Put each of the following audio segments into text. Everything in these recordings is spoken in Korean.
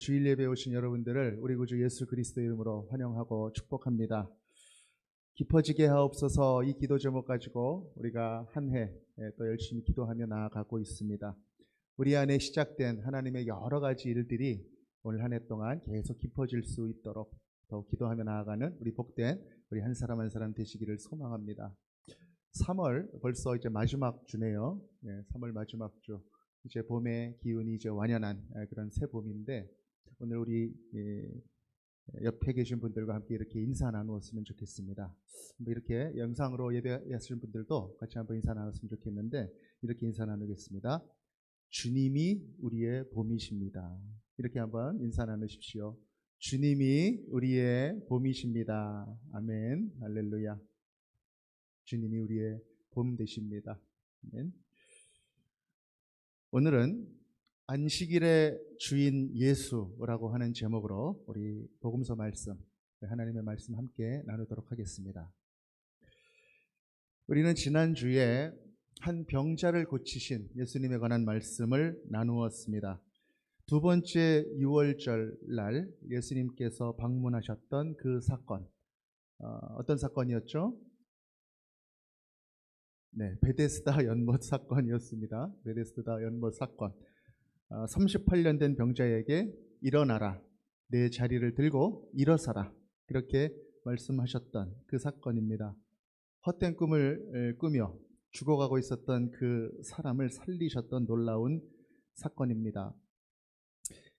주일 예배에 오신 여러분들을 우리 구주 예수 그리스도의 이름으로 환영하고 축복합니다. 깊어지게 하옵소서. 이 기도 제목 가지고 우리가 한 해 또 열심히 기도하며 나아가고 있습니다. 우리 안에 시작된 하나님의 여러 가지 일들이 오늘 한 해 동안 계속 깊어질 수 있도록 더 기도하며 나아가는 우리 복된 우리 한 사람 한 사람 되시기를 소망합니다. 3월 벌써 이제 마지막 주네요. 3월 마지막 주. 이제 봄의 기운이 이제 완연한 그런 새 봄인데 오늘 우리 옆에 계신 분들과 함께 이렇게 인사 나누었으면 좋겠습니다. 이렇게 영상으로 예배하시는 분들도 같이 한번 인사 나눴으면 좋겠는데 이렇게 인사 나누겠습니다. 주님이 우리의 봄이십니다. 이렇게 한번 인사 나누십시오. 주님이 우리의 봄이십니다. 아멘. 할렐루야. 주님이 우리의 봄 되십니다. 아멘. 오늘은 안식일의 주인 예수라고 하는 제목으로 우리 복음서 말씀, 하나님의 말씀 함께 나누도록 하겠습니다. 우리는 지난주에 한 병자를 고치신 예수님에 관한 말씀을 나누었습니다. 두 번째 유월절 날 예수님께서 방문하셨던 그 사건, 어떤 사건이었죠? 네, 베데스다 연못 사건이었습니다. 베데스다 연못 사건. 38년 된 병자에게 일어나라, 내 자리를 들고 일어서라, 그렇게 말씀하셨던 그 사건입니다. 헛된 꿈을 꾸며 죽어가고 있었던 그 사람을 살리셨던 놀라운 사건입니다.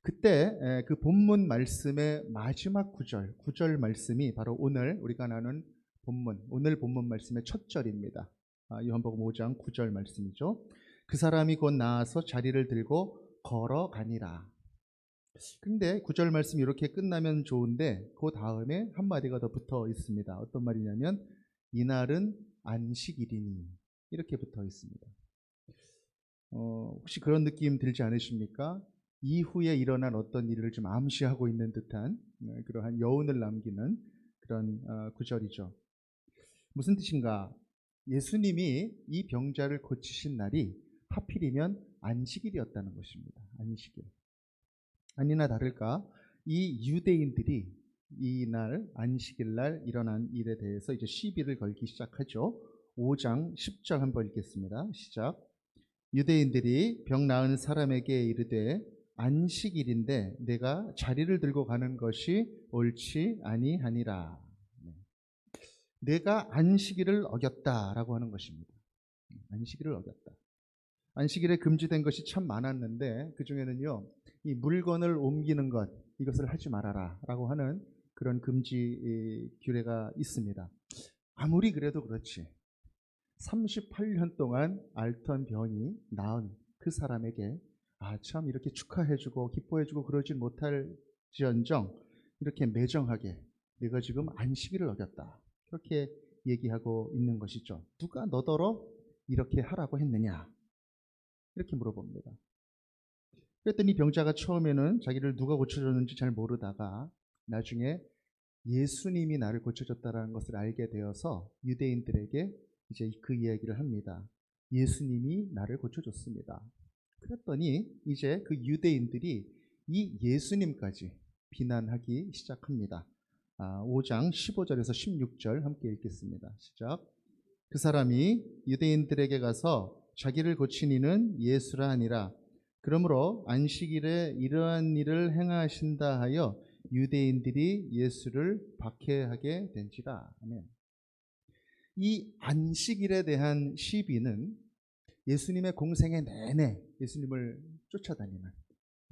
그때 그 본문 말씀의 마지막 구절 말씀이 바로 오늘 우리가 나눈 오늘 본문 말씀의 첫 절입니다. 요한복음 5장 9절 말씀이죠. 그 사람이 곧 나아서 자리를 들고 걸어가니라. 근데 9절 말씀이 이렇게 끝나면 좋은데 그 다음에 한마디가 더 붙어 있습니다. 어떤 말이냐면 이날은 안식일이니, 이렇게 붙어 있습니다. 혹시 그런 느낌 들지 않으십니까? 이후에 일어난 어떤 일을 좀 암시하고 있는 듯한 그러한 여운을 남기는 그런 구절이죠. 무슨 뜻인가? 예수님이 이 병자를 고치신 날이 하필이면 안식일이었다는 것입니다. 안식일. 아니나 다를까 이 유대인들이 이날 안식일 날 일어난 일에 대해서 이제 시비를 걸기 시작하죠. 5장 10절 한번 읽겠습니다. 시작. 유대인들이 병 나은 사람에게 이르되 안식일인데 내가 자리를 들고 가는 것이 옳지 아니하니라. 내가 안식일을 어겼다라고 하는 것입니다. 안식일을 어겼다. 안식일에 금지된 것이 참 많았는데 그 중에는요, 이 물건을 옮기는 것, 이것을 하지 말아라 라고 하는 그런 금지 규례가 있습니다. 아무리 그래도 그렇지 38년 동안 앓던 병이 나은 그 사람에게 참 이렇게 축하해주고 기뻐해주고 그러진 못할지언정 이렇게 매정하게 내가 지금 안식일을 어겼다, 그렇게 얘기하고 있는 것이죠. 누가 너더러 이렇게 하라고 했느냐, 이렇게 물어봅니다. 그랬더니 병자가 처음에는 자기를 누가 고쳐줬는지 잘 모르다가 나중에 예수님이 나를 고쳐줬다는 것을 알게 되어서 유대인들에게 이제 그 이야기를 합니다. 예수님이 나를 고쳐줬습니다. 그랬더니 이제 그 유대인들이 이 예수님까지 비난하기 시작합니다. 5장 15절에서 16절 함께 읽겠습니다. 시작. 그 사람이 유대인들에게 가서 자기를 고친 이는 예수라 하니라. 그러므로 안식일에 이러한 일을 행하신다 하여 유대인들이 예수를 박해하게 된지라. 아멘. 이 안식일에 대한 시비는 예수님의 공생애 내내 예수님을 쫓아다니는,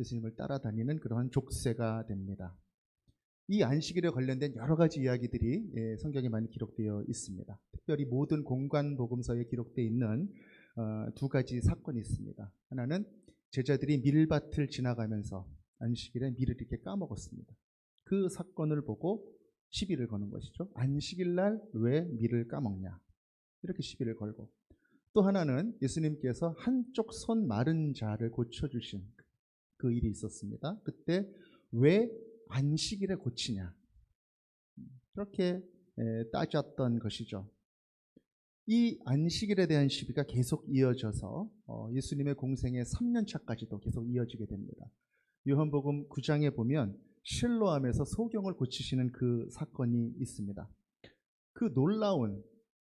예수님을 따라다니는 그러한 족쇄가 됩니다. 이 안식일에 관련된 여러 가지 이야기들이 성경에 많이 기록되어 있습니다. 특별히 모든 공관 복음서에 기록되어 있는 두 가지 사건이 있습니다. 하나는 제자들이 밀밭을 지나가면서 안식일에 밀을 이렇게 까먹었습니다. 그 사건을 보고 시비를 거는 것이죠. 안식일 날 왜 밀을 까먹냐, 이렇게 시비를 걸고, 또 하나는 예수님께서 한쪽 손 마른 자를 고쳐주신 그 일이 있었습니다. 그때 왜 안식일에 고치냐, 그렇게 따졌던 것이죠. 이 안식일에 대한 시비가 계속 이어져서 예수님의 공생의 3년 차까지도 계속 이어지게 됩니다. 요한복음 9장에 보면 실로암에서 소경을 고치시는 그 사건이 있습니다. 그 놀라운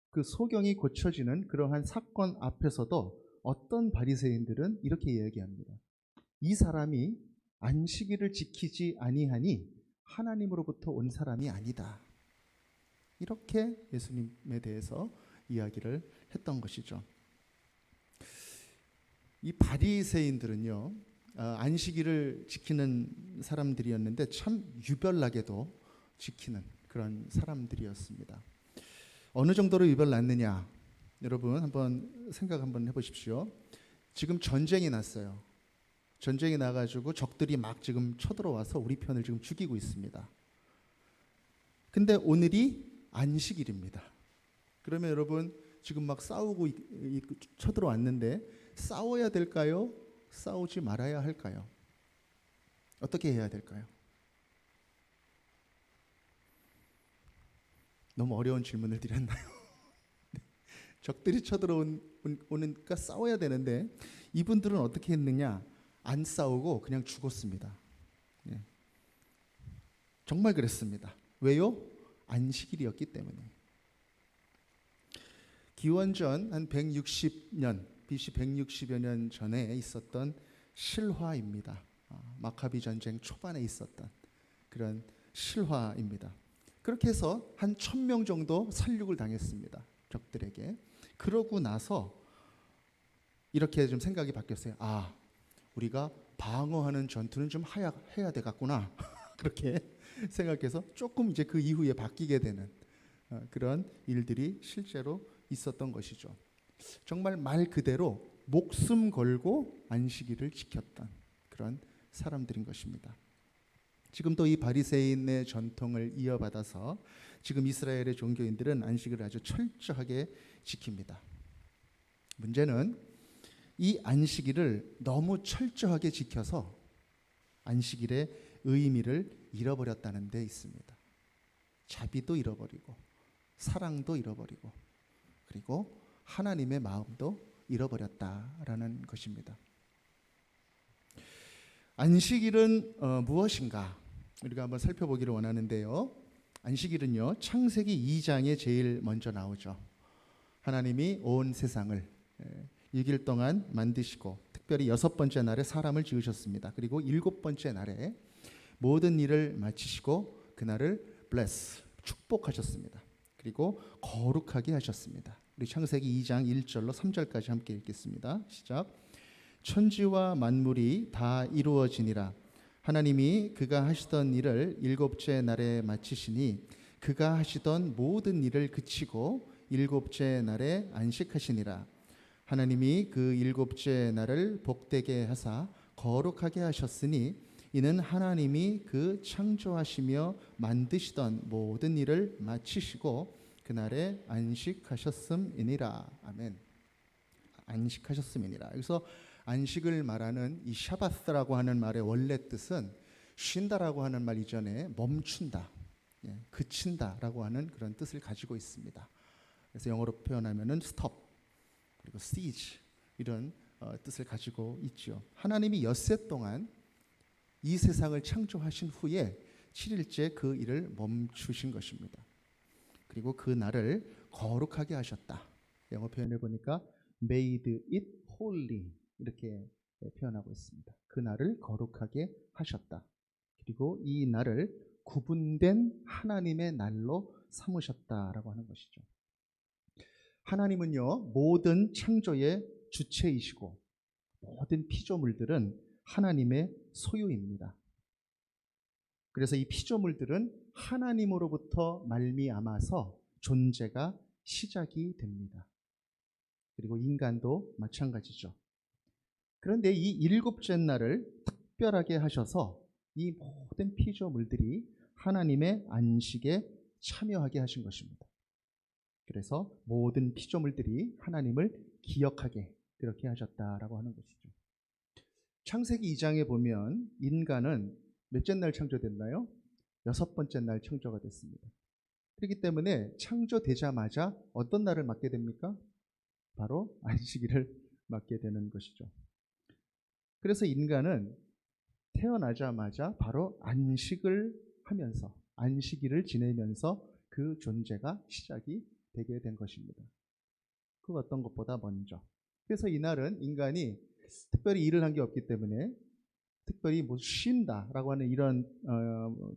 그 소경이 고쳐지는 그러한 사건 앞에서도 어떤 바리새인들은 이렇게 이야기합니다. 이 사람이 안식일을 지키지 아니하니 하나님으로부터 온 사람이 아니다. 이렇게 예수님에 대해서 이야기를 했던 것이죠. 이 바리새인들은요, 안식일을 지키는 사람들이었는데 참 유별나게도 지키는 그런 사람들이었습니다. 어느 정도로 유별났느냐? 여러분 한번 생각 한번 해보십시오. 지금 전쟁이 났어요. 전쟁이 나가지고 적들이 막 지금 쳐들어와서 우리 편을 지금 죽이고 있습니다. 근데 오늘이 안식일입니다. 그러면 여러분 지금 막 싸우고 쳐들어왔는데 싸워야 될까요? 싸우지 말아야 할까요? 어떻게 해야 될까요? 너무 어려운 질문을 드렸나요? 적들이 쳐들어오니까 싸워야 되는데 이분들은 어떻게 했느냐? 안 싸우고 그냥 죽었습니다. 네. 정말 그랬습니다. 왜요? 안식일이었기 때문에. 기원전 한 160년, BC 160여 년 전에 있었던 실화입니다. 마카비 전쟁 초반에 있었던 그런 실화입니다. 그렇게 해서 한 1000명 정도 살육을 당했습니다. 적들에게. 그러고 나서 이렇게 좀 생각이 바뀌었어요. 우리가 방어하는 전투는 좀 해야 되겠구나. 그렇게 생각해서 조금 이제 그 이후에 바뀌게 되는 그런 일들이 실제로 있었던 것이죠. 정말 말 그대로 목숨 걸고 안식일을 지켰던 그런 사람들인 것입니다. 지금도 이 바리새인의 전통을 이어받아서 지금 이스라엘의 종교인들은 안식일을 아주 철저하게 지킵니다. 문제는 이 안식일을 너무 철저하게 지켜서 안식일의 의미를 잃어버렸다는 데 있습니다. 자비도 잃어버리고 사랑도 잃어버리고 그리고 하나님의 마음도 잃어버렸다라는 것입니다. 안식일은 무엇인가? 우리가 한번 살펴보기를 원하는데요. 안식일은요, 창세기 2장에 제일 먼저 나오죠. 하나님이 온 세상을 6일 동안 만드시고 특별히 6번째 날에 사람을 지으셨습니다. 그리고 7번째 날에 모든 일을 마치시고 그날을 bless, 축복하셨습니다. 그리고 거룩하게 하셨습니다. 우리 창세기 2장 1절로 3절까지 함께 읽겠습니다. 시작. 천지와 만물이 다 이루어지니라. 하나님이 그가 하시던 일을 7째 날에 마치시니 그가 하시던 모든 일을 그치고 7째 날에 안식하시니라. 하나님이 그 7째 날을 복되게 하사 거룩하게 하셨으니 이는 하나님이 그 창조하시며 만드시던 모든 일을 마치시고 그날에 안식하셨음이니라. 아멘. 안식하셨음이니라. 여기서 안식을 말하는 이 샤바스라고 하는 말의 원래 뜻은 쉰다라고 하는 말 이전에 멈춘다, 그친다라고 하는 그런 뜻을 가지고 있습니다. 그래서 영어로 표현하면은 stop 그리고 cease 이런 뜻을 가지고 있죠. 하나님이 엿새 동안 이 세상을 창조하신 후에 7일째 그 일을 멈추신 것입니다. 그리고 그 날을 거룩하게 하셨다. 영어 표현해 보니까 made it holy 이렇게 표현하고 있습니다. 그 날을 거룩하게 하셨다. 그리고 이 날을 구분된 하나님의 날로 삼으셨다라고 하는 것이죠. 하나님은요, 모든 창조의 주체이시고 모든 피조물들은 하나님의 소유입니다. 그래서 이 피조물들은 하나님으로부터 말미암아서 존재가 시작이 됩니다. 그리고 인간도 마찬가지죠. 그런데 이 7째 날을 특별하게 하셔서 이 모든 피조물들이 하나님의 안식에 참여하게 하신 것입니다. 그래서 모든 피조물들이 하나님을 기억하게 그렇게 하셨다라고 하는 것이죠. 창세기 2장에 보면 인간은 몇째 날 창조됐나요? 6번째 날 창조가 됐습니다. 그렇기 때문에 창조되자마자 어떤 날을 맞게 됩니까? 바로 안식일을 맞게 되는 것이죠. 그래서 인간은 태어나자마자 바로 안식을 하면서 안식일을 지내면서 그 존재가 시작이 되게 된 것입니다. 그 어떤 것보다 먼저. 그래서 이날은 인간이 특별히 일을 한 게 없기 때문에 특별히 뭐 쉰다라고 하는 이런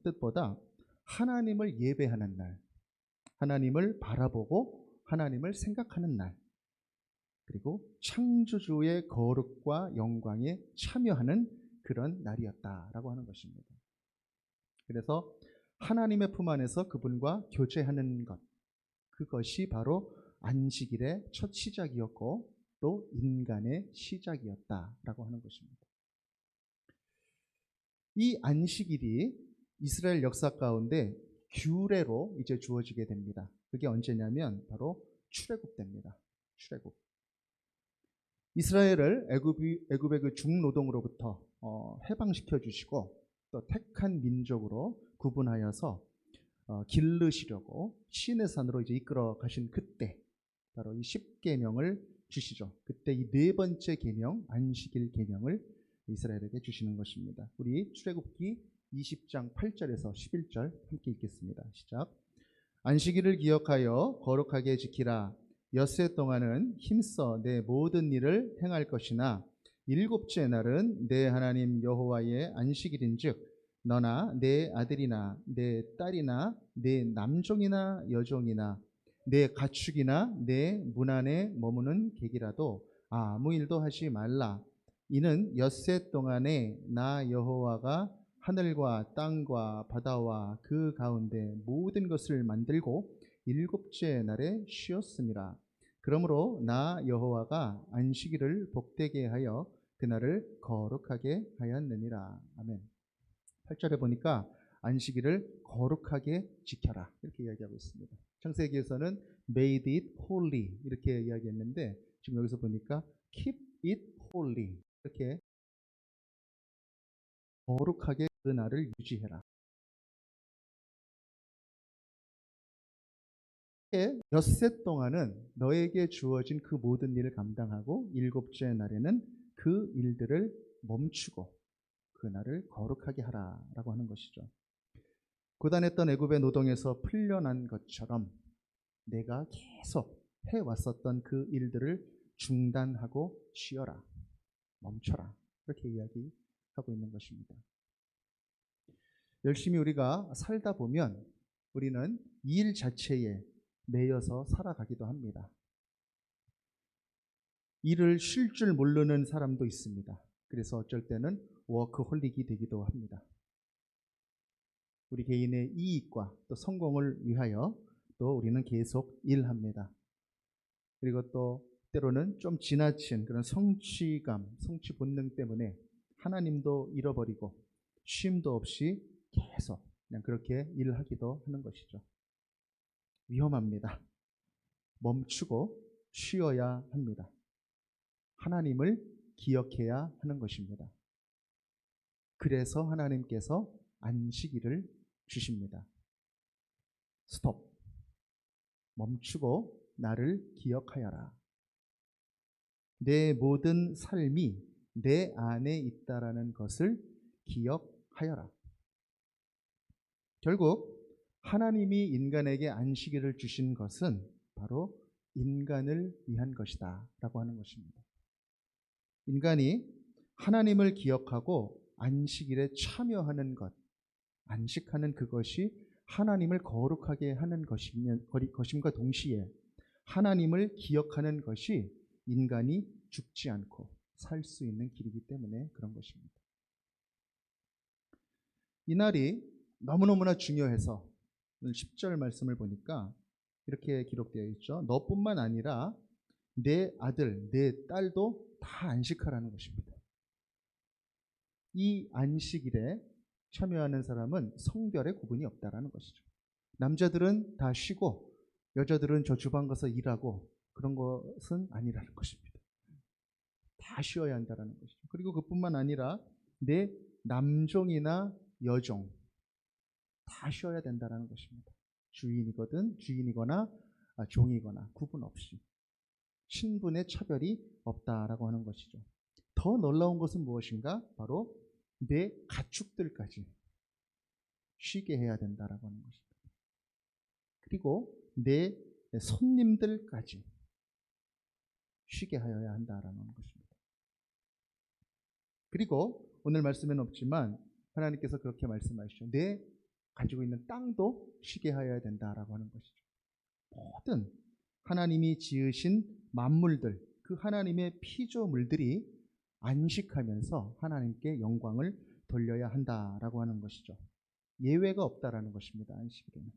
뜻보다 하나님을 예배하는 날, 하나님을 바라보고 하나님을 생각하는 날, 그리고 창조주의 거룩과 영광에 참여하는 그런 날이었다라고 하는 것입니다. 그래서 하나님의 품 안에서 그분과 교제하는 것, 그것이 바로 안식일의 첫 시작이었고 또 인간의 시작이었다라고 하는 것입니다. 이 안식일이 이스라엘 역사 가운데 규례로 이제 주어지게 됩니다. 그게 언제냐면 바로 출애굽 때입니다. 출애굽. 이스라엘을 애굽의 그 중노동으로부터 해방시켜 주시고 또 택한 민족으로 구분하여서 기르시려고 시내 산으로 이제 이끌어 가신 그때 바로 이 10계명을 주시죠. 그때 이 네 번째 계명, 안식일 계명을 이스라엘에게 주시는 것입니다. 우리 출애굽기 20장 8절에서 11절 함께 읽겠습니다. 시작. 안식일을 기억하여 거룩하게 지키라. 엿새 동안은 힘써 내 모든 일을 행할 것이나 일곱째 날은 내 하나님 여호와의 안식일인즉 너나 내 아들이나 내 딸이나 내 남종이나 여종이나 내 가축이나 내 문 안에 머무는 객이라도 아무 일도 하지 말라. 이는 엿새 동안에 나 여호와가 하늘과 땅과 바다와 그 가운데 모든 것을 만들고 일곱째 날에 쉬었음이라. 그러므로 나 여호와가 안식일을 복되게 하여 그날을 거룩하게 하였느니라. 아멘. 8절에 보니까 안식일을 거룩하게 지켜라 이렇게 이야기하고 있습니다. 창세기에서는 made it holy 이렇게 이야기했는데 지금 여기서 보니까 keep it holy 이렇게 거룩하게 그 날을 유지해라. 엿새 동안은 너에게 주어진 그 모든 일을 감당하고 일곱째 날에는 그 일들을 멈추고 그 날을 거룩하게 하라라고 하는 것이죠. 고단했던 애굽의 노동에서 풀려난 것처럼 내가 계속 해왔었던 그 일들을 중단하고 쉬어라, 멈춰라 이렇게 이야기하고 있는 것입니다. 열심히 우리가 살다 보면 우리는 일 자체에 매여서 살아가기도 합니다. 일을 쉴 줄 모르는 사람도 있습니다. 그래서 어쩔 때는 워크홀릭이 되기도 합니다. 우리 개인의 이익과 또 성공을 위하여 또 우리는 계속 일합니다. 그리고 또 때로는 좀 지나친 그런 성취감, 성취 본능 때문에 하나님도 잃어버리고 쉼도 없이 계속 그냥 그렇게 일하기도 하는 것이죠. 위험합니다. 멈추고 쉬어야 합니다. 하나님을 기억해야 하는 것입니다. 그래서 하나님께서 안식일을 주십니다. 스톱. 멈추고 나를 기억하여라. 내 모든 삶이 내 안에 있다라는 것을 기억하여라. 결국 하나님이 인간에게 안식일을 주신 것은 바로 인간을 위한 것이다 라고 하는 것입니다. 인간이 하나님을 기억하고 안식일에 참여하는 것, 안식하는 그것이 하나님을 거룩하게 하는 것임과 동시에 하나님을 기억하는 것이 인간이 죽지 않고 살 수 있는 길이기 때문에 그런 것입니다. 이 날이 너무너무나 중요해서 오늘 10절 말씀을 보니까 이렇게 기록되어 있죠. 너뿐만 아니라 내 아들, 내 딸도 다 안식하라는 것입니다. 이 안식일에 참여하는 사람은 성별의 구분이 없다라는 것이죠. 남자들은 다 쉬고 여자들은 저 주방 가서 일하고 그런 것은 아니라는 것입니다. 다 쉬어야 한다라는 것이죠. 그리고 그뿐만 아니라 내 남종이나 여종 다 쉬어야 된다라는 것입니다. 주인이거나 종이거나 구분 없이 신분의 차별이 없다라고 하는 것이죠. 더 놀라운 것은 무엇인가? 바로 내 가축들까지 쉬게 해야 된다라고 하는 것입니다. 그리고 내 손님들까지 쉬게 하여야 한다라는 것입니다. 그리고 오늘 말씀에는 없지만 하나님께서 그렇게 말씀하시죠. 내 가지고 있는 땅도 쉬게 하여야 된다라고 하는 것이죠. 모든 하나님이 지으신 만물들, 그 하나님의 피조물들이 안식하면서 하나님께 영광을 돌려야 한다라고 하는 것이죠. 예외가 없다라는 것입니다. 안식일에는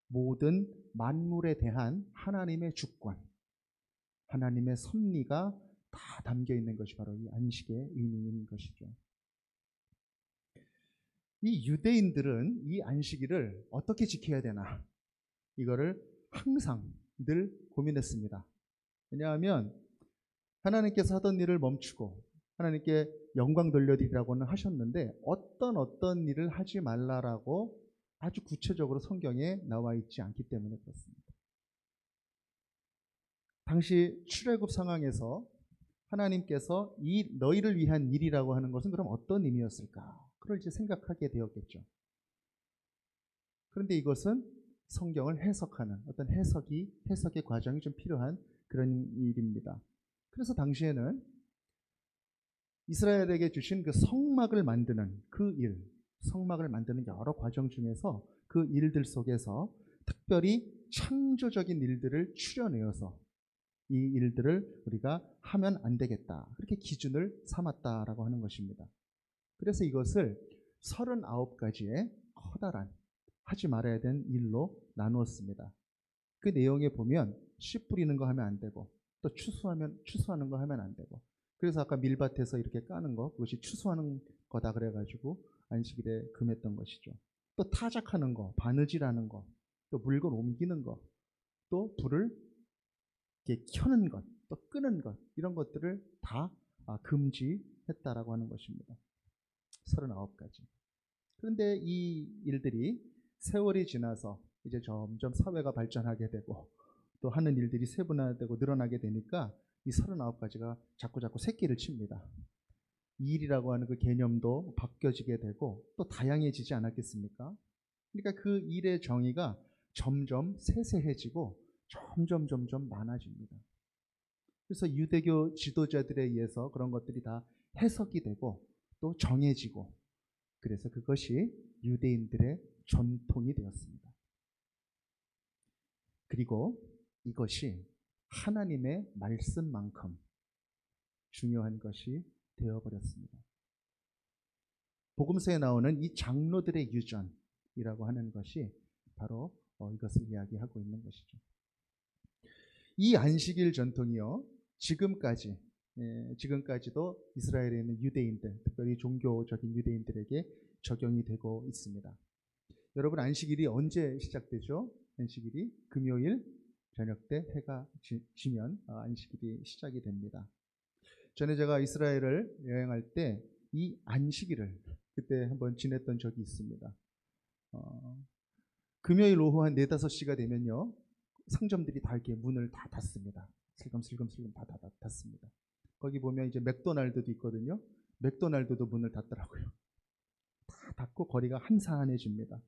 모든 만물에 대한 하나님의 주권, 하나님의 섭리가 다 담겨 있는 것이 바로 이 안식의 의미인 것이죠. 이 유대인들은 이 안식일을 어떻게 지켜야 되나, 이거를 항상 늘 고민했습니다. 왜냐하면 하나님께서 하던 일을 멈추고 하나님께 영광 돌려드리라고는 하셨는데 어떤 일을 하지 말라라고 아주 구체적으로 성경에 나와 있지 않기 때문에 그렇습니다. 당시 출애굽 상황에서 하나님께서 이 너희를 위한 일이라고 하는 것은 그럼 어떤 의미였을까? 그걸 이제 생각하게 되었겠죠. 그런데 이것은 성경을 해석하는 어떤 해석의 과정이 좀 필요한 그런 일입니다. 그래서 당시에는 이스라엘에게 주신 그 성막을 만드는 그 일, 성막을 만드는 여러 과정 중에서 그 일들 속에서 특별히 창조적인 일들을 추려내어서 이 일들을 우리가 하면 안 되겠다, 그렇게 기준을 삼았다라고 하는 것입니다. 그래서 이것을 39가지의 커다란 하지 말아야 되는 일로 나누었습니다. 그 내용에 보면 씨 뿌리는 거 하면 안 되고, 또 추수하는 거 하면 안 되고, 그래서 아까 밀밭에서 이렇게 까는 거, 그것이 추수하는 거다 그래가지고 안식일에 금했던 것이죠. 또 타작하는 거, 바느질하는 거, 또 물건 옮기는 거, 또 불을 이렇게 켜는 것, 또 끄는 것, 이런 것들을 다 금지했다라고 하는 것입니다. 39가지. 그런데 이 일들이 세월이 지나서 이제 점점 사회가 발전하게 되고 또 하는 일들이 세분화되고 늘어나게 되니까 이 39가지가 자꾸 새끼를 칩니다. 이 일이라고 하는 그 개념도 바뀌어지게 되고 또 다양해지지 않았겠습니까? 그러니까 그 일의 정의가 점점 세세해지고 점점 많아집니다. 그래서 유대교 지도자들에 의해서 그런 것들이 다 해석이 되고 또 정해지고, 그래서 그것이 유대인들의 전통이 되었습니다. 그리고 이것이 하나님의 말씀만큼 중요한 것이 되어버렸습니다. 복음서에 나오는 이 장로들의 유전이라고 하는 것이 바로 이것을 이야기하고 있는 것이죠. 이 안식일 전통이요, 지금까지도 이스라엘에 있는 유대인들, 특별히 종교적인 유대인들에게 적용이 되고 있습니다. 여러분, 안식일이 언제 시작되죠? 안식일이 금요일 저녁 때 해가 지면 안식일이 시작이 됩니다. 전에 제가 이스라엘을 여행할 때 이 안식일을 그때 한번 지냈던 적이 있습니다. 금요일 오후 한 4-5시가 되면요, 상점들이 다 이렇게 문을 다 닫습니다. 슬금슬금 다 닫습니다. 거기 보면 이제 맥도날드도 있거든요. 맥도날드도 문을 닫더라고요. 다 닫고 거리가 한산해집니다.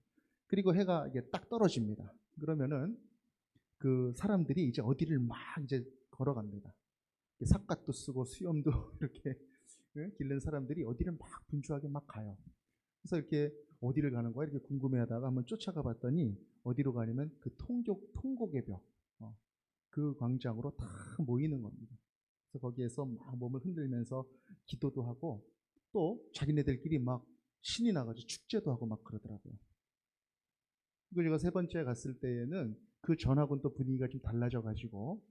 그리고 해가 이게 딱 떨어집니다. 그러면은 그 사람들이 이제 어디를 막 이제 걸어갑니다. 삿갓도 쓰고 수염도 이렇게 기른 사람들이 어디를 막 분주하게 막 가요. 그래서 이렇게 어디를 가는 거야 이렇게 궁금해하다가 한번 쫓아가 봤더니 어디로 가냐면 그 통곡의 벽, 그 광장으로 다 모이는 겁니다. 그래서 거기에서 막 몸을 흔들면서 기도도 하고 또 자기네들끼리 막 신이 나가지고 축제도 하고 막 그러더라고요. 그리고 제가 3번째 갔을 때에는 그 전하고는 또 분위기가 좀 달라져가지고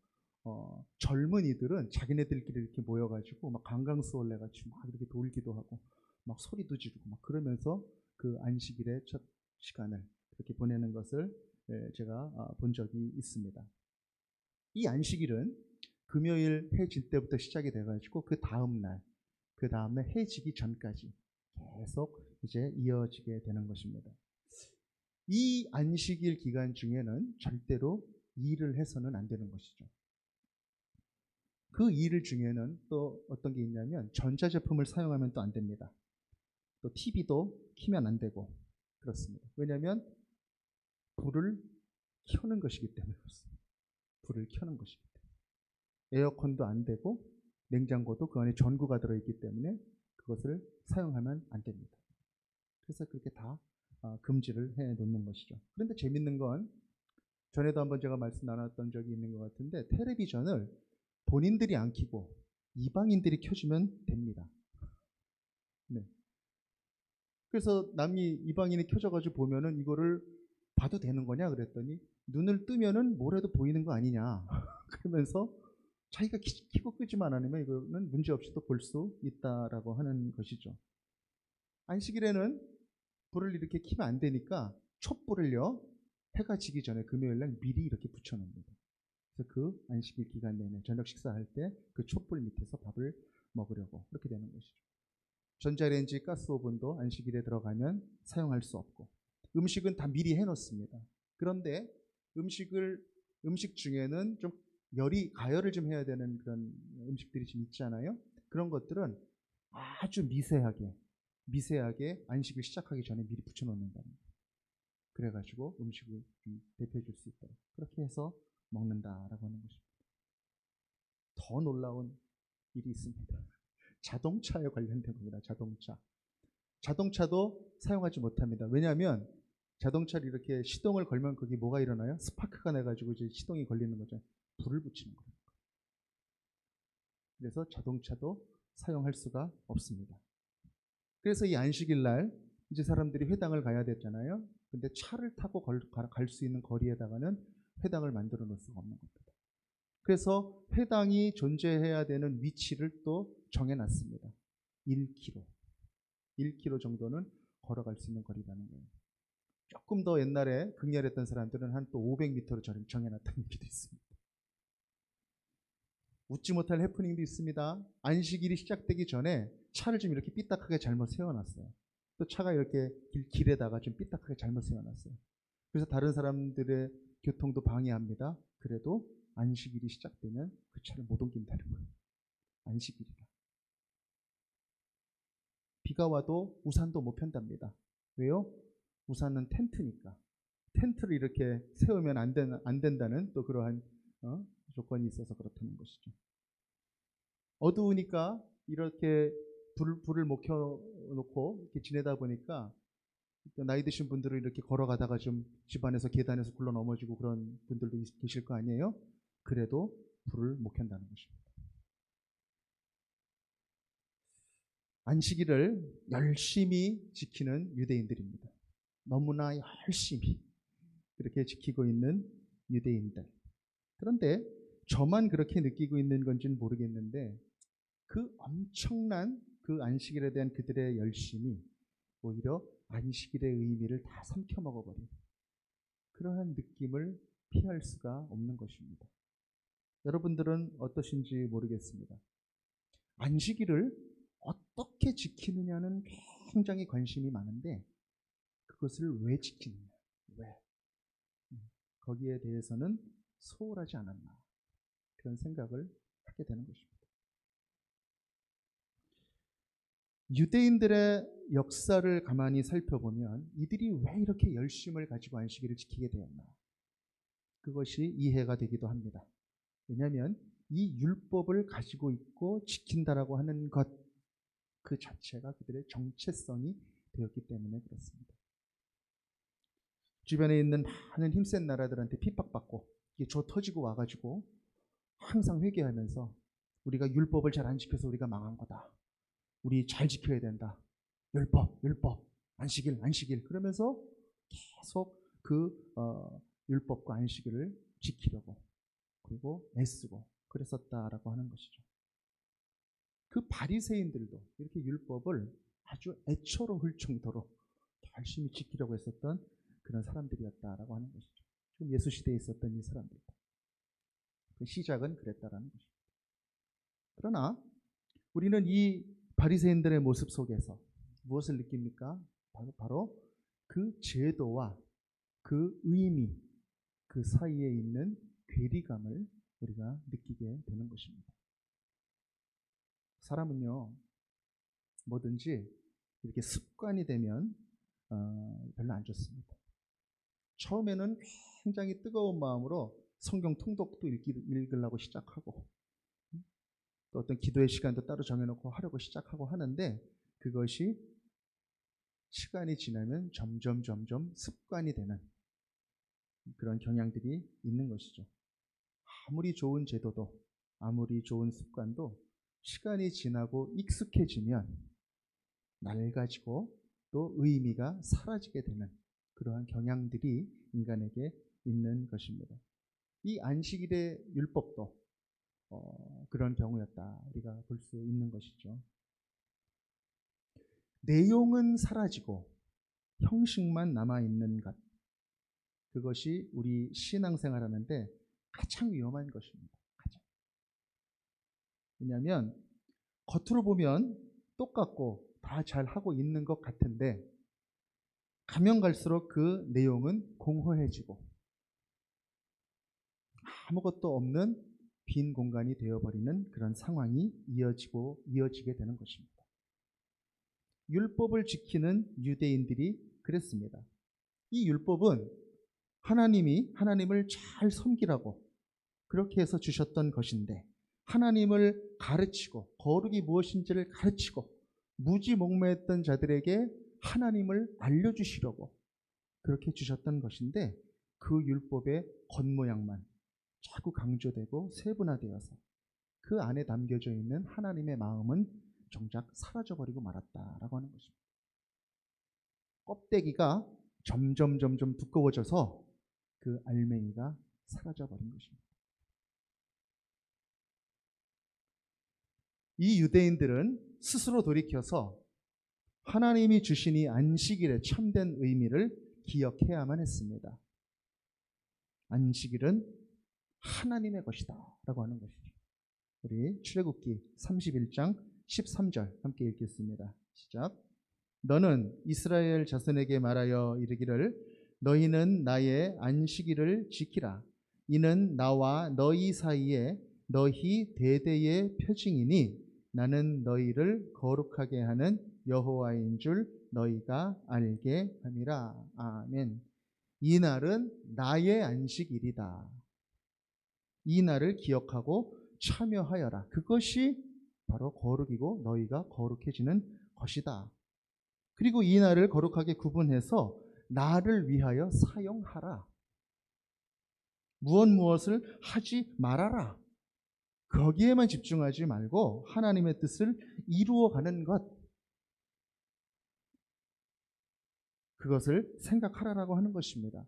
젊은이들은 자기네들끼리 이렇게 모여가지고 막 강강수월래 가지고 막 이렇게 돌기도 하고 막 소리도 지르고 막 그러면서 그 안식일의 첫 시간을 그렇게 보내는 것을 제가 본 적이 있습니다. 이 안식일은 금요일 해 질 때부터 시작이 돼가지고 그 다음날 해 지기 전까지 계속 이제 이어지게 되는 것입니다. 이 안식일 기간 중에는 절대로 일을 해서는 안 되는 것이죠. 그 일 중에는 또 어떤 게 있냐면 전자제품을 사용하면 또 안 됩니다. 또 TV도 켜면 안 되고 그렇습니다. 왜냐하면 불을 켜는 것이기 때문에 그렇습니다. 불을 켜는 것이기 때문에. 에어컨도 안 되고 냉장고도 그 안에 전구가 들어있기 때문에 그것을 사용하면 안 됩니다. 그래서 그렇게 다 금지를 해 놓는 것이죠. 그런데 재밌는 건 전에도 한번 제가 말씀 나눴던 적이 있는 것 같은데 텔레비전을 본인들이 안 켜고 이방인들이 켜주면 됩니다. 네. 그래서 남이 이방인이 켜져가지고 보면은 이거를 봐도 되는 거냐 그랬더니 눈을 뜨면은 뭐라도 보이는 거 아니냐 그러면서 자기가 켜고 끄지만 않으면 이거는 문제 없이도 볼 수 있다라고 하는 것이죠. 안식일에는 불을 이렇게 켜면 안 되니까 촛불을요 해가 지기 전에 금요일 날 미리 이렇게 붙여놓습니다. 그래서 그 안식일 기간 내내 저녁 식사할 때 그 촛불 밑에서 밥을 먹으려고 그렇게 되는 것이죠. 전자레인지, 가스오븐도 안식일에 들어가면 사용할 수 없고 음식은 다 미리 해놓습니다. 그런데 음식 중에는 좀 가열을 좀 해야 되는 그런 음식들이 좀 있잖아요. 그런 것들은 아주 미세하게 안식을 시작하기 전에 미리 붙여놓는다는 거예요. 그래가지고 음식을 좀 대표해 줄 수 있도록 그렇게 해서 먹는다라고 하는 것입니다. 더 놀라운 일이 있습니다. 자동차에 관련된 겁니다. 자동차도 사용하지 못합니다. 왜냐하면 자동차를 이렇게 시동을 걸면 거기 뭐가 일어나요? 스파크가 나가지고 이제 시동이 걸리는 거죠. 불을 붙이는 거예요. 그래서 자동차도 사용할 수가 없습니다. 그래서 이 안식일 날 이제 사람들이 회당을 가야 됐잖아요. 근데 차를 타고 갈 수 있는 거리에다가는 회당을 만들어 놓을 수가 없는 겁니다. 그래서 회당이 존재해야 되는 위치를 또 정해놨습니다. 1km 정도는 걸어갈 수 있는 거리라는 거예요. 조금 더 옛날에 극렬했던 사람들은 한 또 500m로 정해놨다는 얘기도 있습니다. 웃지 못할 해프닝도 있습니다. 안식일이 시작되기 전에 차를 좀 이렇게 삐딱하게 잘못 세워놨어요. 또 차가 이렇게 길에다가 좀 삐딱하게 잘못 세워놨어요. 그래서 다른 사람들의 교통도 방해합니다. 그래도 안식일이 시작되면 그 차를 못 옮긴다는 거예요. 안식일이다. 비가 와도 우산도 못 편답니다. 왜요? 우산은 텐트니까. 텐트를 이렇게 세우면 안 된다는 또 그러한 조건이 있어서 그렇다는 것이죠. 어두우니까 이렇게 불을 못 켜놓고 이렇게 지내다 보니까 나이 드신 분들은 이렇게 걸어가다가 좀 집안에서 계단에서 굴러 넘어지고 그런 분들도 계실 거 아니에요? 그래도 불을 못 켠다는 것입니다. 안식일을 열심히 지키는 유대인들입니다. 너무나 열심히 그렇게 지키고 있는 유대인들. 그런데 저만 그렇게 느끼고 있는 건지는 모르겠는데 그 엄청난 그 안식일에 대한 그들의 열심이 오히려 안식일의 의미를 다 삼켜 먹어버린 그러한 느낌을 피할 수가 없는 것입니다. 여러분들은 어떠신지 모르겠습니다. 안식일을 어떻게 지키느냐는 굉장히 관심이 많은데 그것을 왜 지키느냐, 왜? 거기에 대해서는 소홀하지 않았나 그런 생각을 하게 되는 것입니다. 유대인들의 역사를 가만히 살펴보면 이들이 왜 이렇게 열심을 가지고 안식일을 지키게 되었나 그것이 이해가 되기도 합니다. 왜냐하면 이 율법을 가지고 있고 지킨다라고 하는 것 그 자체가 그들의 정체성이 되었기 때문에 그렇습니다. 주변에 있는 많은 힘센 나라들한테 핍박받고 이게 조 터지고 와가지고 항상 회개하면서 우리가 율법을 잘 안 지켜서 우리가 망한 거다. 우리 잘 지켜야 된다. 율법, 안식일 그러면서 계속 그 율법과 안식일을 지키려고 그리고 애쓰고 그랬었다라고 하는 것이죠. 그 바리새인들도 이렇게 율법을 아주 애처로울 정도로 열심히 지키려고 했었던 그런 사람들이었다라고 하는 것이죠. 지금 예수 시대에 있었던 이 사람들. 그 시작은 그랬다라는 것입니다. 그러나 우리는 이 바리새인들의 모습 속에서 무엇을 느낍니까? 바로 그 제도와 그 의미, 그 사이에 있는 괴리감을 우리가 느끼게 되는 것입니다. 사람은요, 뭐든지 이렇게 습관이 되면 별로 안 좋습니다. 처음에는 굉장히 뜨거운 마음으로 성경 통독도 읽으려고 시작하고 또 어떤 기도의 시간도 따로 정해놓고 하려고 시작하고 하는데 그것이 시간이 지나면 점점 습관이 되는 그런 경향들이 있는 것이죠. 아무리 좋은 제도도 아무리 좋은 습관도 시간이 지나고 익숙해지면 낡아지고 또 의미가 사라지게 되는 그러한 경향들이 인간에게 있는 것입니다. 이 안식일의 율법도 그런 경우였다 우리가 볼 수 있는 것이죠. 내용은 사라지고 형식만 남아있는 것, 그것이 우리 신앙생활하는데 가장 위험한 것입니다. 왜냐하면 겉으로 보면 똑같고 다 잘하고 있는 것 같은데 가면 갈수록 그 내용은 공허해지고 아무것도 없는 빈 공간이 되어버리는 그런 상황이 이어지게 되는 것입니다. 율법을 지키는 유대인들이 그랬습니다. 이 율법은 하나님을 잘 섬기라고 그렇게 해서 주셨던 것인데 하나님을 가르치고 거룩이 무엇인지를 가르치고 무지몽매했던 자들에게 하나님을 알려주시려고 그렇게 주셨던 것인데 그 율법의 겉모양만 자꾸 강조되고 세분화되어서 그 안에 담겨져 있는 하나님의 마음은 정작 사라져버리고 말았다라고 하는 것입니다. 껍데기가 점점 두꺼워져서 그 알맹이가 사라져버린 것입니다. 이 유대인들은 스스로 돌이켜서 하나님이 주신 이 안식일의 참된 의미를 기억해야만 했습니다. 안식일은 하나님의 것이다 라고 하는 것이죠. 우리 출애굽기 31장 13절 함께 읽겠습니다. 시작. 너는 이스라엘 자손에게 말하여 이르기를 너희는 나의 안식일을 지키라. 이는 나와 너희 사이에 너희 대대의 표징이니 나는 너희를 거룩하게 하는 여호와인 줄 너희가 알게 함이라. 아멘. 이 날은 나의 안식일이다. 이 날을 기억하고 참여하여라. 그것이 바로 거룩이고 너희가 거룩해지는 것이다. 그리고 이 날을 거룩하게 구분해서 나를 위하여 사용하라. 무엇을 하지 말아라. 거기에만 집중하지 말고 하나님의 뜻을 이루어가는 것, 그것을 생각하라라고 하는 것입니다.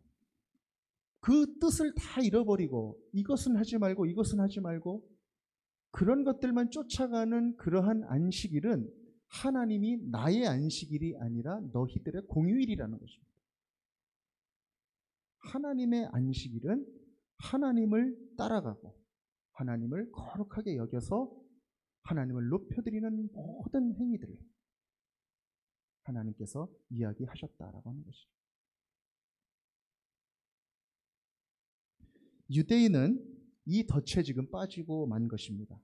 그 뜻을 다 잃어버리고 이것은 하지 말고 이것은 하지 말고 그런 것들만 쫓아가는 그러한 안식일은 하나님이 나의 안식일이 아니라 너희들의 공휴일이라는 것입니다. 하나님의 안식일은 하나님을 따라가고 하나님을 거룩하게 여겨서 하나님을 높여드리는 모든 행위들을 하나님께서 이야기하셨다라고 하는 것이죠. 유대인은 이 덫에 지금 빠지고 만 것입니다.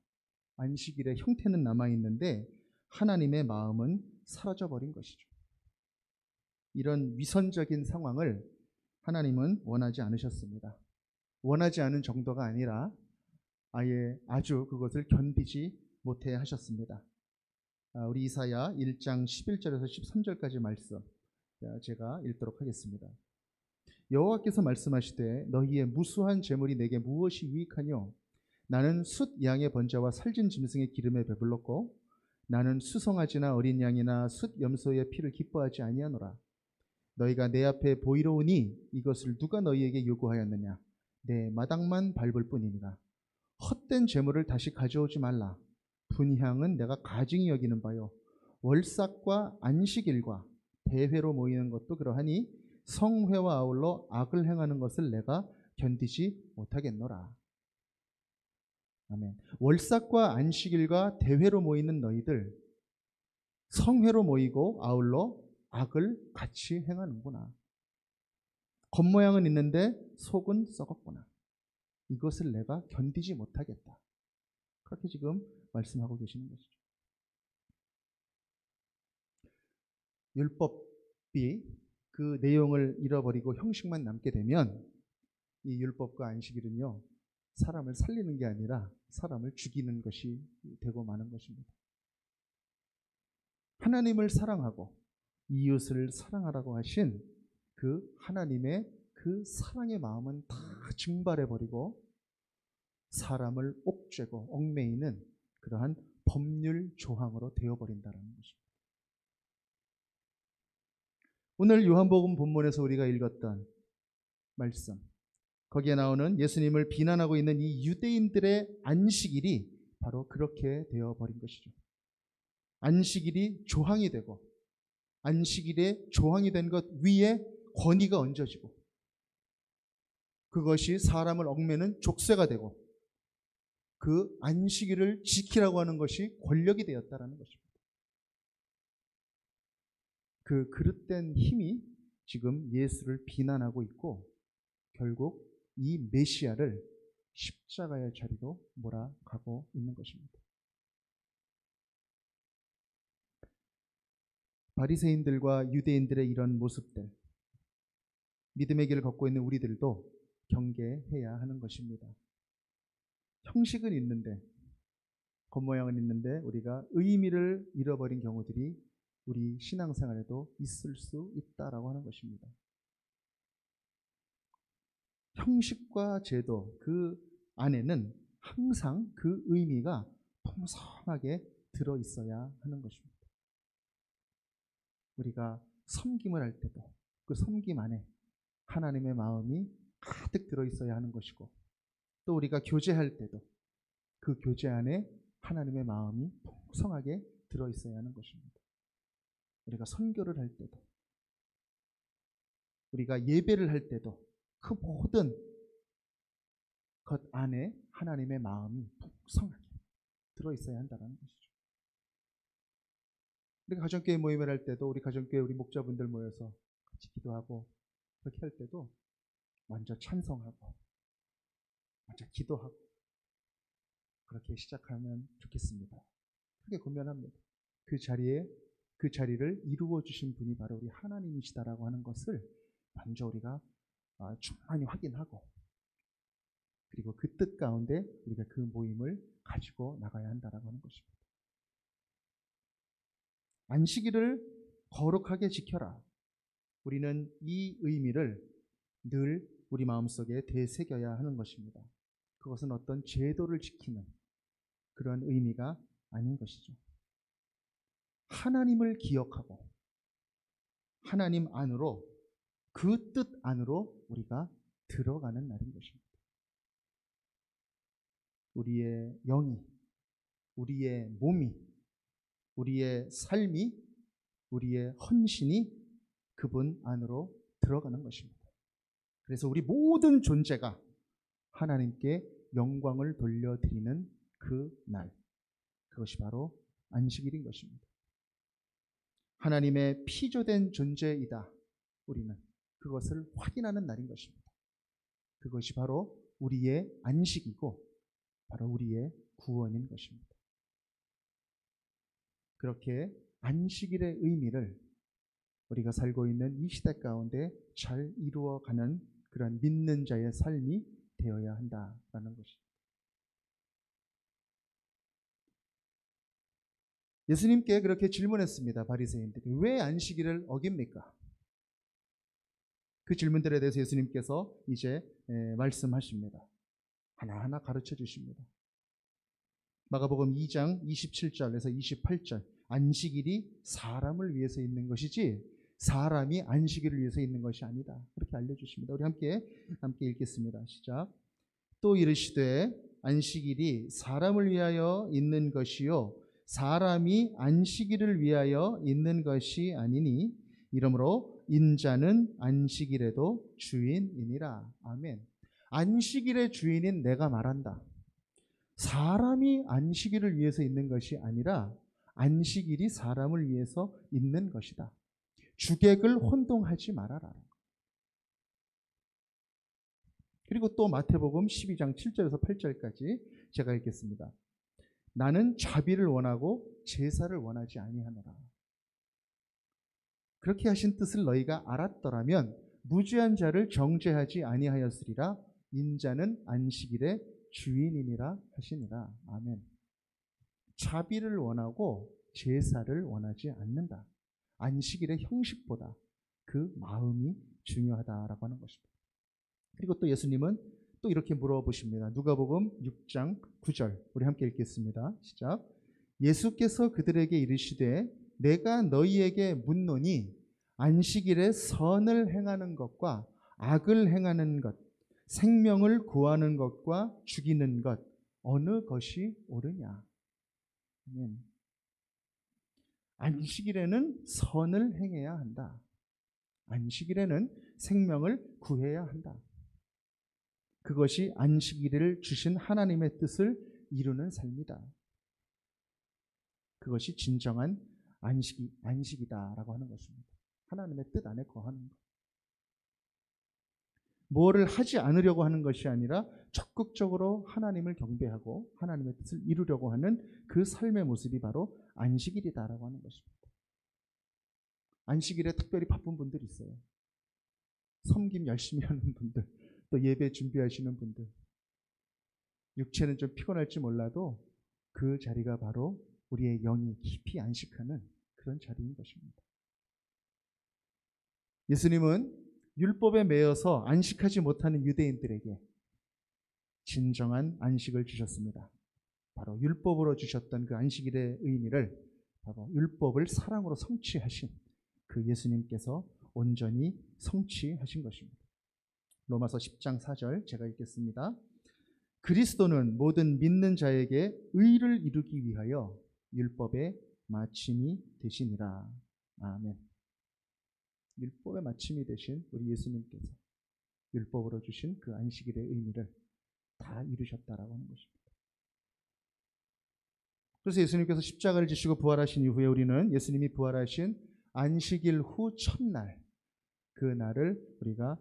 안식일의 형태는 남아있는데 하나님의 마음은 사라져버린 것이죠. 이런 위선적인 상황을 하나님은 원하지 않으셨습니다. 원하지 않은 정도가 아니라 아예 아주 그것을 견디지 못해 하셨습니다. 우리 이사야 1장 11절에서 13절까지 말씀 제가 읽도록 하겠습니다. 여호와께서 말씀하시되 너희의 무수한 재물이 내게 무엇이 유익하뇨? 나는 숫 양의 번제와 살진 짐승의 기름에 배불렀고 나는 수송아지나 어린 양이나 숫 염소의 피를 기뻐하지 아니하노라. 너희가 내 앞에 보이러 오니 이것을 누가 너희에게 요구하였느냐? 내 마당만 밟을 뿐이니라. 헛된 재물을 다시 가져오지 말라. 분향은 내가 가증히 여기는 바요 월삭과 안식일과 대회로 모이는 것도 그러하니 성회와 아울러 악을 행하는 것을 내가 견디지 못하겠노라. 아멘. 월삭과 안식일과 대회로 모이는 너희들 성회로 모이고 아울러 악을 같이 행하는구나. 겉모양은 있는데 속은 썩었구나. 이것을 내가 견디지 못하겠다. 그렇게 지금 말씀하고 계시는 것이죠. 율법이 그 내용을 잃어버리고 형식만 남게 되면 이 율법과 안식일은요, 사람을 살리는 게 아니라 사람을 죽이는 것이 되고 마는 것입니다. 하나님을 사랑하고 이웃을 사랑하라고 하신 그 하나님의 그 사랑의 마음은 다 증발해버리고 사람을 옥죄고 얽매이는 그러한 법률 조항으로 되어버린다는 것입니다. 오늘 요한복음 본문에서 우리가 읽었던 말씀, 거기에 나오는 예수님을 비난하고 있는 이 유대인들의 안식일이 바로 그렇게 되어버린 것이죠. 안식일이 조항이 되고 안식일의 조항이 된 것 위에 권위가 얹어지고 그것이 사람을 얽매는 족쇄가 되고 그 안식일을 지키라고 하는 것이 권력이 되었다라는 것입니다. 그 그릇된 힘이 지금 예수를 비난하고 있고 결국 이 메시아를 십자가의 자리로 몰아가고 있는 것입니다. 바리새인들과 유대인들의 이런 모습들, 믿음의 길을 걷고 있는 우리들도 경계해야 하는 것입니다. 형식은 있는데, 겉모양은 있는데 우리가 의미를 잃어버린 경우들이 우리 신앙생활에도 있을 수 있다라고 하는 것입니다. 형식과 제도 그 안에는 항상 그 의미가 풍성하게 들어있어야 하는 것입니다. 우리가 섬김을 할 때도 그 섬김 안에 하나님의 마음이 가득 들어있어야 하는 것이고 또 우리가 교제할 때도 그 교제 안에 하나님의 마음이 풍성하게 들어있어야 하는 것입니다. 우리가 선교를 할 때도 우리가 예배를 할 때도 그 모든 것 안에 하나님의 마음이 풍성하게 들어있어야 한다는 것이죠. 우리가 가정교회 모임을 할 때도 우리 가정교회 우리 목자분들 모여서 같이 기도하고 그렇게 할 때도 먼저 찬송하고 먼저 기도하고 그렇게 시작하면 좋겠습니다. 크게 고면합니다. 그 자리를 이루어 주신 분이 바로 우리 하나님이시다라고 하는 것을 먼저 우리가 충만히 확인하고 그리고 그 뜻 가운데 우리가 그 모임을 가지고 나가야 한다라고 하는 것입니다. 안식일을 거룩하게 지켜라. 우리는 이 의미를 늘 우리 마음속에 되새겨야 하는 것입니다. 그것은 어떤 제도를 지키는 그런 의미가 아닌 것이죠. 하나님을 기억하고 하나님 안으로 그 뜻 안으로 우리가 들어가는 날인 것입니다. 우리의 영이, 우리의 몸이, 우리의 삶이, 우리의 헌신이 그분 안으로 들어가는 것입니다. 그래서 우리 모든 존재가 하나님께 영광을 돌려드리는 그 날, 그것이 바로 안식일인 것입니다. 하나님의 피조된 존재이다. 우리는 그것을 확인하는 날인 것입니다. 그것이 바로 우리의 안식이고 바로 우리의 구원인 것입니다. 그렇게 안식일의 의미를 우리가 살고 있는 이 시대 가운데 잘 이루어가는 그런 믿는 자의 삶이 되어야 한다라는 것입니다. 예수님께 그렇게 질문했습니다. 바리새인들이 왜 안식일을 어깁니까? 그 질문들에 대해서 예수님께서 이제 말씀하십니다. 하나하나 가르쳐 주십니다. 마가복음 2장 27절에서 28절 안식일이 사람을 위해서 있는 것이지 사람이 안식일을 위해서 있는 것이 아니다. 그렇게 알려주십니다. 우리 함께 읽겠습니다. 시작. 또 이르시되 안식일이 사람을 위하여 있는 것이요 사람이 안식일을 위하여 있는 것이 아니니 이러므로 인자는 안식일에도 주인이니라. 아멘. 안식일의 주인인 내가 말한다. 사람이 안식일을 위해서 있는 것이 아니라 안식일이 사람을 위해서 있는 것이다. 주객을 혼동하지 말아라. 그리고 또 마태복음 12장 7절에서 8절까지 제가 읽겠습니다. 나는 자비를 원하고 제사를 원하지 아니하노라. 그렇게 하신 뜻을 너희가 알았더라면 무죄한 자를 정죄하지 아니하였으리라. 인자는 안식일의 주인이니라 하시니라. 아멘. 자비를 원하고 제사를 원하지 않는다. 안식일의 형식보다 그 마음이 중요하다라고 하는 것입니다. 그리고 또 예수님은 또 이렇게 물어보십니다. 누가복음 6장 9절 우리 함께 읽겠습니다. 시작. 예수께서 그들에게 이르시되 내가 너희에게 묻노니 안식일에 선을 행하는 것과 악을 행하는 것, 생명을 구하는 것과 죽이는 것 어느 것이 옳으냐. 아멘. 안식일에는 선을 행해야 한다. 안식일에는 생명을 구해야 한다. 그것이 안식일을 주신 하나님의 뜻을 이루는 삶이다. 그것이 진정한 안식이다라고 하는 것입니다. 하나님의 뜻 안에 거하는 것. 뭐를 하지 않으려고 하는 것이 아니라 적극적으로 하나님을 경배하고 하나님의 뜻을 이루려고 하는 그 삶의 모습이 바로 안식일이다라고 하는 것입니다. 안식일에 특별히 바쁜 분들이 있어요. 섬김 열심히 하는 분들, 또 예배 준비하시는 분들. 육체는 좀 피곤할지 몰라도 그 자리가 바로 우리의 영이 깊이 안식하는 그런 자리인 것입니다. 예수님은 율법에 매여서 안식하지 못하는 유대인들에게 진정한 안식을 주셨습니다. 바로 율법으로 주셨던 그 안식일의 의미를 바로 율법을 사랑으로 성취하신 그 예수님께서 온전히 성취하신 것입니다. 로마서 10장 4절 제가 읽겠습니다. 그리스도는 모든 믿는 자에게 의를 이루기 위하여 율법의 마침이 되시니라. 아멘. 율법의 마침이 되신 우리 예수님께서 율법으로 주신 그 안식일의 의미를 다 이루셨다라고 하는 것입니다. 그래서 예수님께서 십자가를 지시고 부활하신 이후에 우리는 예수님이 부활하신 안식일 후 첫날 그 날을 우리가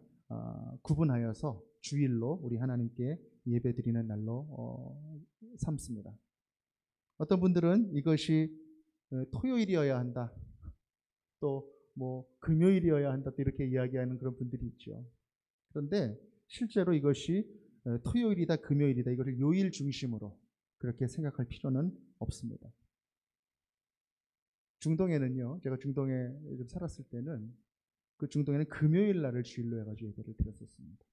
구분하여서 주일로 우리 하나님께 예배드리는 날로 삼습니다. 어떤 분들은 이것이 토요일이어야 한다. 또 금요일이어야 한다. 또 이렇게 이야기하는 그런 분들이 있죠. 그런데 실제로 이것이 토요일이다, 금요일이다. 이것을 요일 중심으로 그렇게 생각할 필요는 없습니다. 중동에는요, 제가 중동에 좀 살았을 때는 그 중동에는 금요일 날을 주일로 해가지고 예배를 드렸었습니다.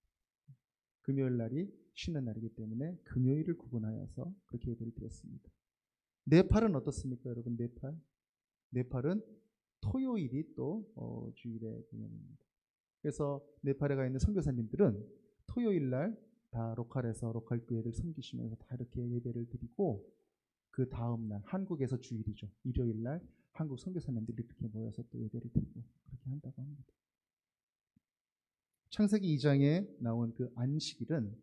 금요일 날이 쉬는 날이기 때문에 금요일을 구분하여서 그렇게 예배를 드렸습니다. 네팔은 어떻습니까, 여러분? 네팔은 토요일이 또 주일의 개념입니다. 그래서 네팔에 가 있는 선교사님들은 토요일 날 다 로컬에서 로컬 교회를 섬기시면서 다 이렇게 예배를 드리고 그 다음 날 한국에서 주일이죠. 일요일 날 한국 선교사님들이 이렇게 모여서 또 예배를 드리고 그렇게 한다고 합니다. 창세기 2장에 나온 그 안식일은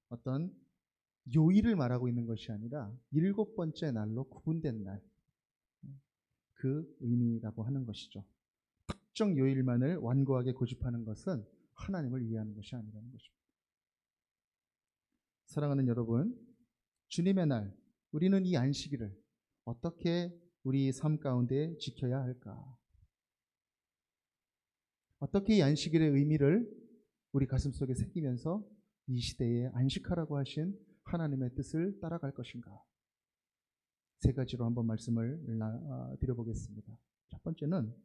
어떤 요일을 말하고 있는 것이 아니라 7번째 날로 구분된 날, 그 의미라고 하는 것이죠. 특정 요일만을 완고하게 고집하는 것은 하나님을 위하는 것이 아니라는 것입니다. 사랑하는 여러분, 주님의 날, 우리는 이 안식일을 어떻게 우리 삶 가운데 지켜야 할까? 어떻게 이 안식일의 의미를 우리 가슴속에 새기면서 이 시대에 안식하라고 하신 하나님의 뜻을 따라갈 것인가? 세 가지로 한번 말씀을 드려보겠습니다. 첫 번째는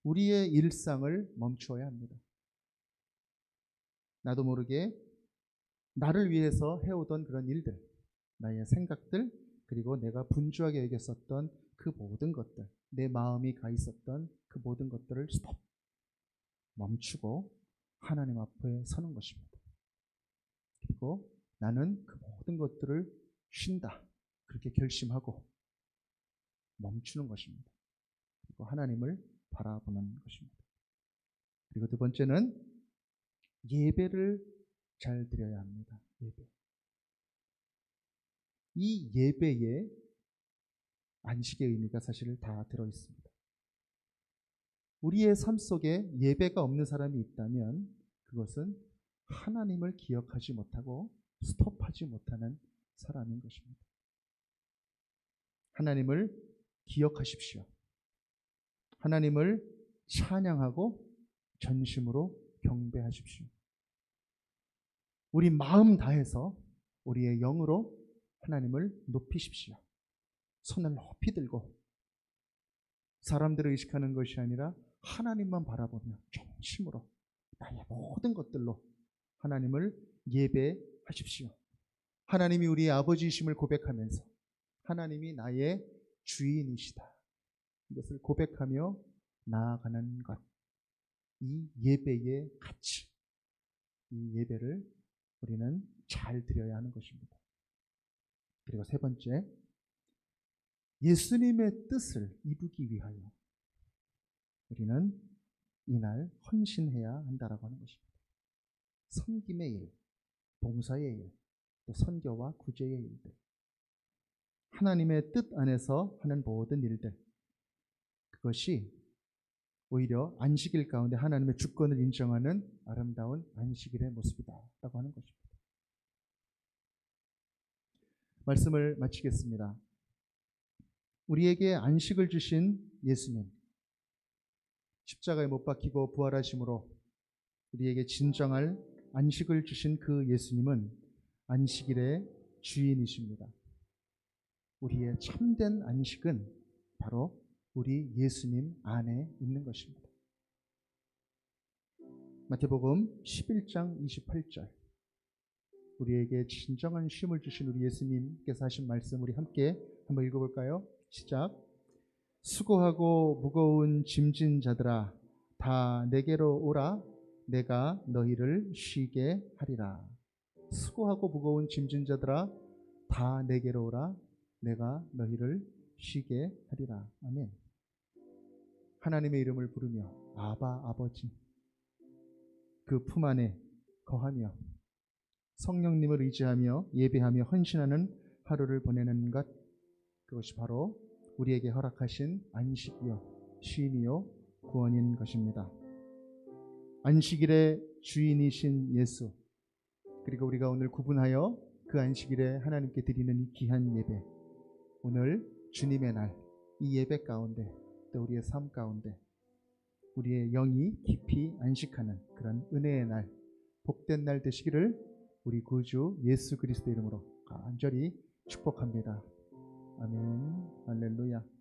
우리의 일상을 멈추어야 합니다. 나도 모르게 나를 위해서 해오던 그런 일들, 나의 생각들, 그리고 내가 분주하게 여겼었던 그 모든 것들, 내 마음이 가 있었던 그 모든 것들을 스톱, 멈추고 하나님 앞에 서는 것입니다. 그리고 나는 그 모든 것들을 쉰다, 그렇게 결심하고 멈추는 것입니다. 그리고 하나님을 바라보는 것입니다. 그리고 두 번째는 예배를 잘 드려야 합니다. 예배. 이 예배에 안식의 의미가 사실 다 들어있습니다. 우리의 삶 속에 예배가 없는 사람이 있다면 그것은 하나님을 기억하지 못하고 스톱하지 못하는 사람인 것입니다. 하나님을 기억하십시오. 하나님을 찬양하고 전심으로 경배하십시오. 우리 마음 다해서 우리의 영으로 하나님을 높이십시오. 손을 높이 들고 사람들을 의식하는 것이 아니라 하나님만 바라보며 전심으로 나의 모든 것들로 하나님을 예배하십시오. 하나님이 우리의 아버지이심을 고백하면서 하나님이 나의 주인이시다, 이것을 고백하며 나아가는 것, 이 예배의 가치, 이 예배를 우리는 잘 드려야 하는 것입니다. 그리고 세 번째, 예수님의 뜻을 이루기 위하여 우리는 이날 헌신해야 한다라고 하는 것입니다. 섬김의 일, 봉사의 일, 또 선교와 구제의 일들, 하나님의 뜻 안에서 하는 모든 일들, 그것이 오히려 안식일 가운데 하나님의 주권을 인정하는 아름다운 안식일의 모습이다라고 하는 것입니다. 말씀을 마치겠습니다. 우리에게 안식을 주신 예수님, 십자가에 못 박히고 부활하심으로 우리에게 진정할 안식을 주신 그 예수님은 안식일의 주인이십니다. 우리의 참된 안식은 바로 우리 예수님 안에 있는 것입니다. 마태복음 11장 28절, 우리에게 진정한 쉼을 주신 우리 예수님께서 하신 말씀 우리 함께 한번 읽어볼까요? 시작. 수고하고 무거운 짐진 자들아 다 내게로 오라, 내가 너희를 쉬게 하리라. 수고하고 무거운 짐진 자들아 다 내게로 오라, 내가 너희를 쉬게 하리라. 아멘. 하나님의 이름을 부르며 아바 아버지, 그 품 안에 거하며 성령님을 의지하며 예배하며 헌신하는 하루를 보내는 것, 그것이 바로 우리에게 허락하신 안식이요 쉼이요 구원인 것입니다. 안식일의 주인이신 예수, 그리고 우리가 오늘 구분하여 그 안식일에 하나님께 드리는 이 귀한 예배, 오늘 주님의 날, 이 예배 가운데 또 우리의 삶 가운데 우리의 영이 깊이 안식하는 그런 은혜의 날, 복된 날 되시기를 우리 구주 예수 그리스도 이름으로 간절히 축복합니다. 아멘. 할렐루야.